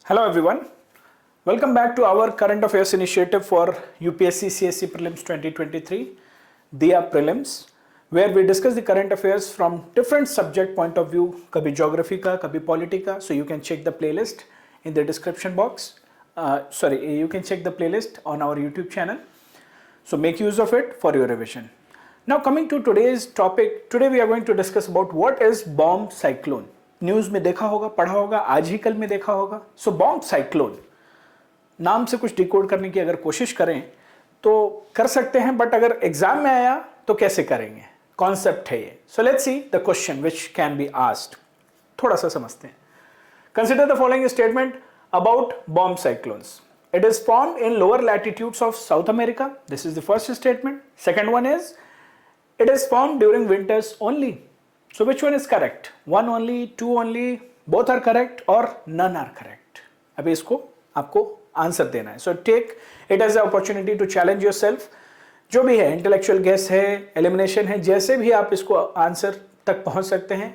Hello everyone. Welcome back to our current affairs initiative for UPSC CSC Prelims 2023, DIA Prelims, where we discuss the current affairs from different subject point of view, kabhi geography ka, kabhi polity ka, so you can check the playlist in the description box. You can check the playlist on our YouTube channel. So make use of it for your revision. Now coming to today's topic, today we are going to discuss about what is bomb cyclone. News में देखा होगा, पढ़ा होगा, आज ही कल में देखा होगा. सो बॉम्ब साइक्लोन नाम से कुछ डिकोड करने की अगर कोशिश करें तो कर सकते हैं, बट अगर एग्जाम में आया तो कैसे करेंगे, कॉन्सेप्ट है ये. So let's see the question which can be asked. थोड़ा सा समझते हैं. Consider the following statement about bomb cyclones. It is formed in lower latitudes of South America. This is the first statement. Second one is, it is formed during winters only. So which one is correct? One only, two only, both are correct or none are correct? अभी इसको आपको answer देना है. So take it as an opportunity to challenge yourself. जो भी है, intellectual guess है, elimination है, जैसे भी आप इसको आंसर तक पहुंच सकते हैं,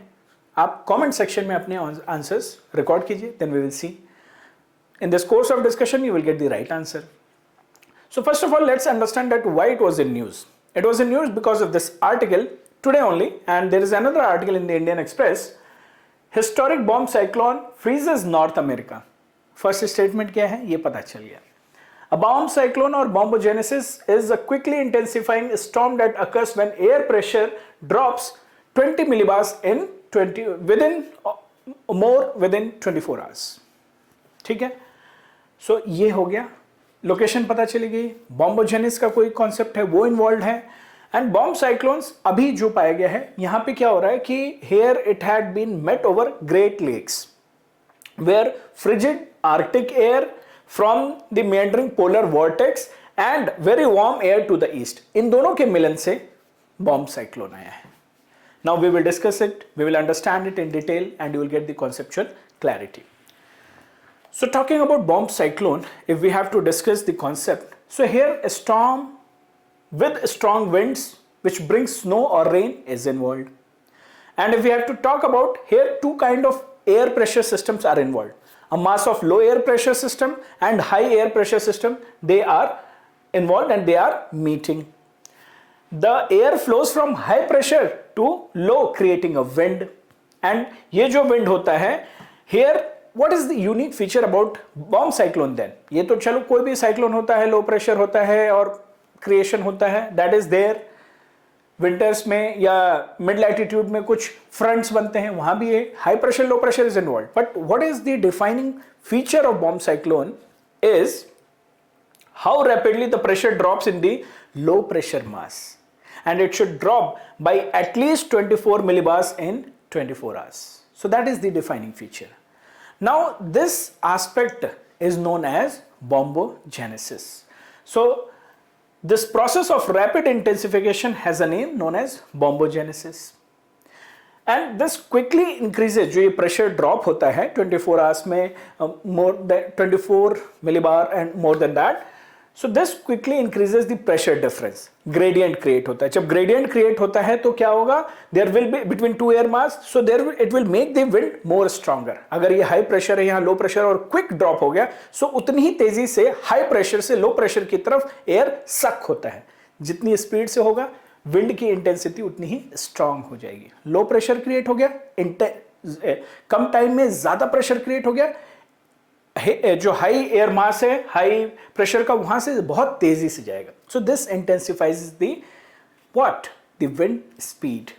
आप comment section में अपने आंसर्स रिकॉर्ड कीजिए. Then we will see. In this course of discussion, you will get the right answer. So first of all, let's understand that why it was in news. It was in news because of this article today only, and there is another article in the Indian Express. Historic bomb cyclone freezes North America. First statement क्या है ये पता चल गया. A bomb cyclone or bombogenesis is a quickly intensifying storm that occurs when air pressure drops 20 millibars within 24 hours. ठीक है. सो ये हो गया. लोकेशन पता चली गई. बॉम्बोजेनिस का कोई कॉन्सेप्ट है वो इन्वॉल्व है. एंड बॉम्ब साइक्लोन्स अभी जो पाया गया है यहां पे क्या हो रहा है कि here it had been met over Great Lakes where frigid Arctic air from the meandering polar vortex and very warm air to the east. इन दोनों के मिलन से बॉम्ब साइक्लोन आया है. Now we will discuss it, we will understand it in detail and you will get the conceptual clarity. So talking about bomb cyclone, if we have to discuss the concept, so here a storm with strong winds which brings snow or rain is involved. And if we have to talk about here, two kind of air pressure systems are involved. A mass of low air pressure system and high air pressure system, they are involved and they are meeting. The air flows from high pressure to low, creating a wind. And ये जो wind होता है here, what is the unique feature about bomb cyclone then? ये तो चलो कोई भी cyclone होता है, low pressure होता है और creation होता है, that is there. Winters में या mid latitude में कुछ fronts बनते हैं, वहाँ भी है. High pressure, low pressure is involved. But what is the defining feature of bomb cyclone is how rapidly the pressure drops in the low pressure mass. And it should drop by at least 24 millibars in 24 hours. So that is the defining feature. Now this aspect is known as bombogenesis. So this process of rapid intensification has a name known as bombogenesis. And this quickly increases, जो ये pressure drop होता है 24 hours में more than 24 millibar and more than that. So this quickly increases the pressure difference. Gradient create होता है. जब gradient create होता है तो क्या होगा? There will be between two air mass, so it will make the wind more stronger. अगर ये high pressure है यहाँ low pressure और quick drop हो गया, so उतनी ही तेजी से high pressure से low pressure की तरफ air suck होता है. जितनी speed से होगा, wind की intensity उतनी ही strong हो जाएगी. Low pressure create हो गया, कम time में ज़्यादा pressure create हो गया. जो हाई एयर मास है, हाई प्रेशर का, वहां से बहुत तेजी से जाएगा. So this intensifies the wind speed,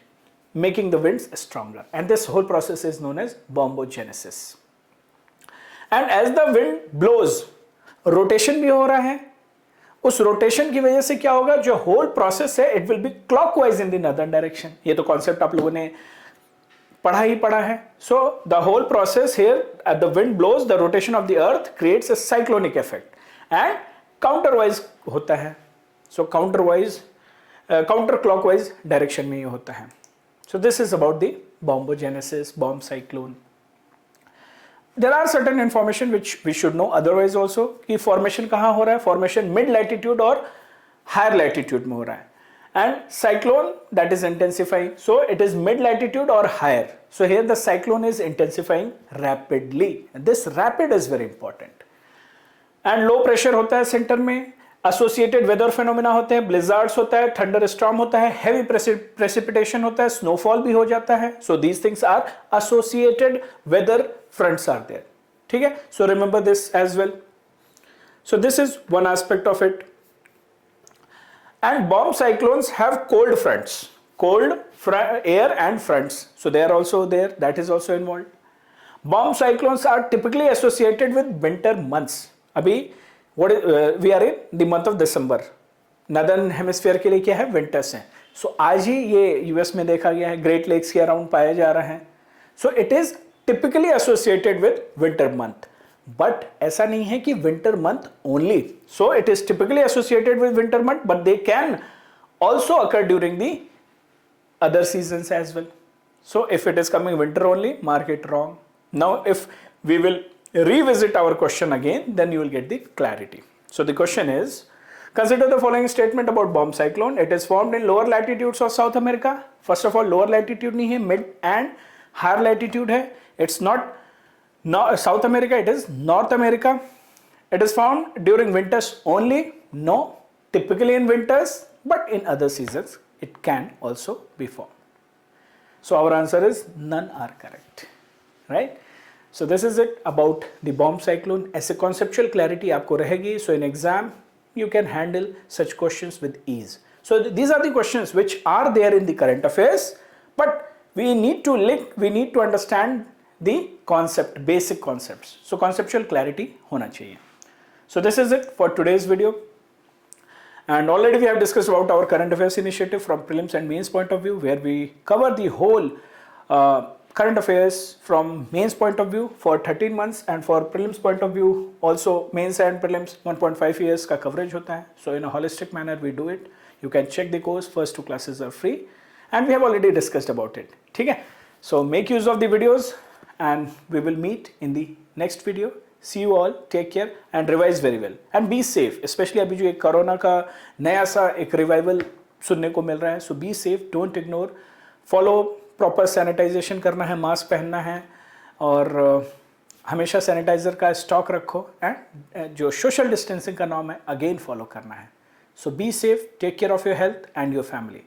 making the winds stronger. And this whole process is known as bombogenesis. And as the wind blows, rotation भी हो रहा है. उस रोटेशन की वजह से क्या होगा, जो होल प्रोसेस है it will be clockwise in the northern direction. ये तो कॉन्सेप्ट आप लोगों ने पढ़ा है. So the whole process here at the wind blows, the rotation of the earth creates a cyclonic effect and counterwise होता है. सो काउंटर क्लॉकवाइज डायरेक्शन में ये होता है. So this is about the bombogenesis, bomb cyclone. There are certain information which we should know otherwise also कि formation कहाँ हो रहा है. फॉर्मेशन मिड लैटिट्यूड और हायर लैटिट्यूड में हो रहा है. and cyclone that is intensifying, so it is mid latitude or higher. So here the cyclone is intensifying rapidly, this rapid is very important. And low pressure होता है centre में, associated weather phenomena होते हैं, blizzards होता है, thunder storm होता है, heavy precipitation होता है, snowfall भी हो जाता है. So these things are associated weather fronts are there. ठीक है, so remember this as well. So this is one aspect of it. And bomb cyclones have cold fronts, cold air and fronts, so they are also there, that is also involved. Bomb cyclones are typically associated with winter months. अभी we are in the month of December. Northern hemisphere के लिए क्या है, winters हैं. सो आज ही ये US में देखा गया है, ग्रेट लेक्स के अराउंड पाए जा रहे हैं. So it is typically associated with winter month, but ऐसा नहीं है कि winter month only. So it is typically associated with winter month, but they can also occur during the other seasons as well. So if it is coming winter only, mark it wrong. Now if we will revisit our question again, then you will get the clarity. So the question is, consider the following statement about bomb cyclone. It is formed in lower latitudes of South America. First of all, lower latitude नहीं है, mid and higher latitude है. It's not South America, it is North America. It is found during winters only. No, typically in winters, but in other seasons it can also be formed. So our answer is none are correct, right? So this is it about the bomb cyclone. ऐसे conceptual clarity आपको रहेगी. So in exam you can handle such questions with ease. So these are the questions which are there in the current affairs, but we need to link, we need to understand the concept, basic concepts. So conceptual clarity होना चाहिए. So this is it for today's video. And already we have discussed about our current affairs initiative from prelims and mains point of view, where we cover the whole current affairs from mains point of view for 13 months, and for prelims point of view also mains and prelims 1.5 years का coverage होता है. So in a holistic manner we do it. You can check the course, first 2 classes are free, and we have already discussed about it. ठीक है, so make use of the videos and we will meet in the next video. See you all, take care and revise very well and be safe. Especially अभी जो एक corona का नया सा एक revival सुनने को मिल रहा है. So be safe, don't ignore, follow proper sanitisation करना है, मास्क पहनना है, और हमेशा सैनिटाइजर का स्टॉक रखो, एंड जो सोशल डिस्टेंसिंग का नॉर्म है अगेन फॉलो करना है. So be safe, take care of your health and your family.